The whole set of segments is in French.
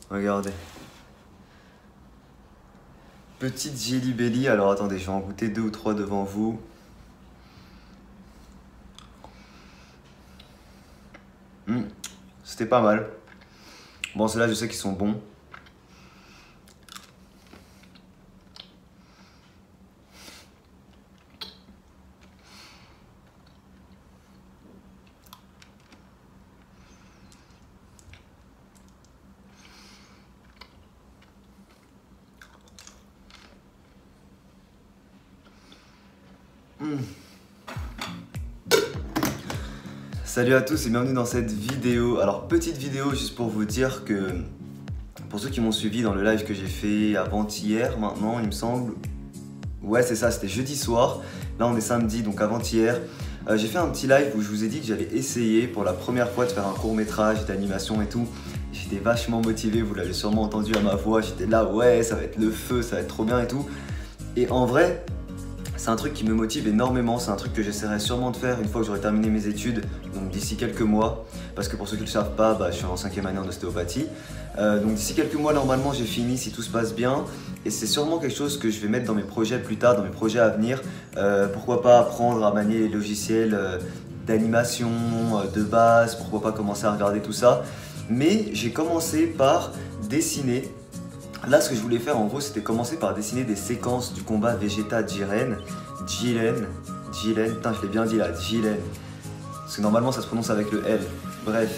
Regardez. Petite Jelly Belly. Alors attendez, je vais en goûter 2 ou 3 devant vous. C'était pas mal. Bon, ceux-là, je sais qu'ils sont bons. Salut à tous et bienvenue dans cette vidéo. Alors petite vidéo juste pour vous dire que pour ceux qui m'ont suivi dans le live que j'ai fait avant-hier maintenant il me semble. Ouais c'est ça, c'était jeudi soir. Là on est samedi donc avant-hier. J'ai fait un petit live où je vous ai dit que j'allais essayer pour la première fois de faire un court-métrage d'animation et tout. J'étais vachement motivé, vous l'avez sûrement entendu à ma voix. J'étais là ouais ça va être le feu, ça va être trop bien et tout. Et en vrai c'est un truc qui me motive énormément, c'est un truc que j'essaierai sûrement de faire une fois que j'aurai terminé mes études, donc d'ici quelques mois, parce que pour ceux qui ne le savent pas, je suis en 5e année en ostéopathie, donc d'ici quelques mois normalement j'ai fini si tout se passe bien, et c'est sûrement quelque chose que je vais mettre dans mes projets plus tard, dans mes projets à venir, pourquoi pas apprendre à manier les logiciels d'animation, de base, pourquoi pas commencer à regarder tout ça, mais j'ai commencé par dessiner. Là, ce que je voulais faire en gros, c'était commencer par dessiner des séquences du combat Vegeta-Jiren. Jiren, putain, je l'ai bien dit là, Jiren. Parce que normalement, ça se prononce avec le L. Bref,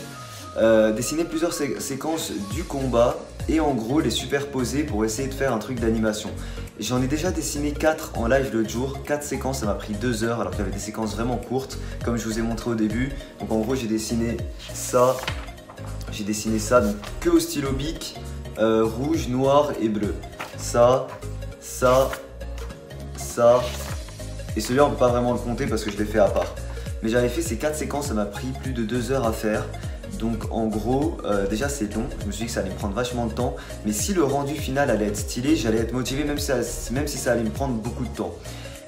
dessiner plusieurs séquences du combat et en gros les superposer pour essayer de faire un truc d'animation. J'en ai déjà dessiné 4 en live l'autre jour. 4 séquences, ça m'a pris 2 heures alors qu'il y avait des séquences vraiment courtes, comme je vous ai montré au début. Donc en gros, j'ai dessiné ça. Donc que au stylo bic. Rouge, noir et bleu. Ça. Et celui-là, on ne peut pas vraiment le compter parce que je l'ai fait à part. Mais j'avais fait ces 4 séquences, ça m'a pris plus de 2 heures à faire. Donc en gros, déjà c'est long, je me suis dit que ça allait me prendre vachement de temps. Mais si le rendu final allait être stylé, j'allais être motivé même si ça allait me prendre beaucoup de temps.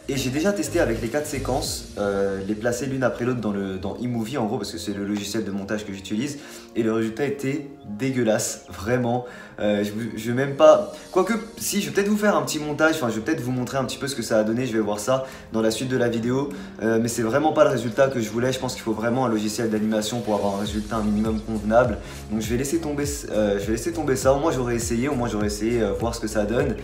Et j'ai déjà testé avec les 4 séquences, les placer l'une après l'autre dans eMovie en gros parce que c'est le logiciel de montage que j'utilise et le résultat était dégueulasse, vraiment. Je vais même pas... Quoique, si, je vais peut-être vous faire un petit montage, enfin je vais peut-être vous montrer un petit peu ce que ça a donné, je vais voir ça dans la suite de la vidéo. Mais c'est vraiment pas le résultat que je voulais, je pense qu'il faut vraiment un logiciel d'animation pour avoir un résultat un minimum convenable. Donc je vais laisser tomber ça, au moins j'aurais essayé, voir ce que ça donne.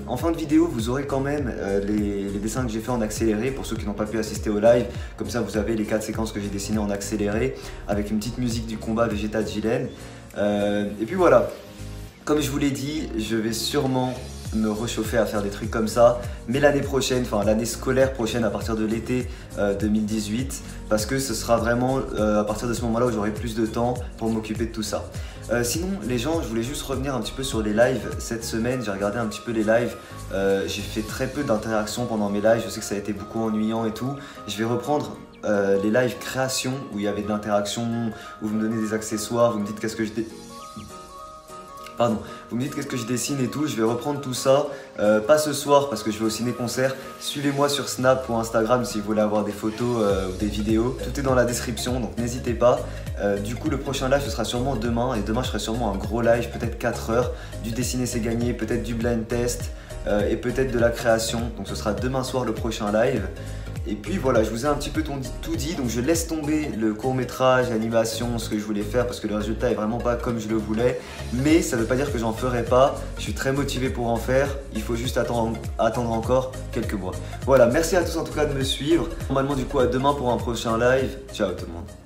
En fin de vidéo, vous aurez quand même les dessins que j'ai fait en accéléré pour ceux qui n'ont pas pu assister au live. Comme ça, vous avez les 4 séquences que j'ai dessinées en accéléré avec une petite musique du combat Vegeta-Jiren. Et puis voilà, comme je vous l'ai dit, je vais sûrement me réchauffer à faire des trucs comme ça, mais l'année prochaine, enfin l'année scolaire prochaine à partir de l'été 2018, parce que ce sera vraiment à partir de ce moment-là où j'aurai plus de temps pour m'occuper de tout ça. Sinon les gens, je voulais juste revenir un petit peu sur les lives cette semaine. J'ai regardé un petit peu les lives, j'ai fait très peu d'interactions pendant mes lives, je sais que ça a été beaucoup ennuyant et tout. Je vais reprendre les lives création où il y avait de l'interaction, où vous me donnez des accessoires, vous me dites qu'est-ce que je dessine et tout. Je vais reprendre tout ça, pas ce soir parce que je vais au ciné-concert. Suivez-moi sur Snap ou Instagram si vous voulez avoir des photos ou des vidéos. Tout est dans la description donc n'hésitez pas. Du coup le prochain live ce sera sûrement demain et demain je ferai sûrement un gros live, peut-être 4 heures. Du dessiner c'est gagné, peut-être du blind test et peut-être de la création. Donc ce sera demain soir le prochain live. Et puis voilà, je vous ai un petit peu tout dit, donc je laisse tomber le court-métrage, l'animation, ce que je voulais faire parce que le résultat est vraiment pas comme je le voulais. Mais ça veut pas dire que j'en ferai pas, je suis très motivé pour en faire, il faut juste attendre encore quelques mois. Voilà, merci à tous en tout cas de me suivre. Normalement du coup à demain pour un prochain live. Ciao tout le monde.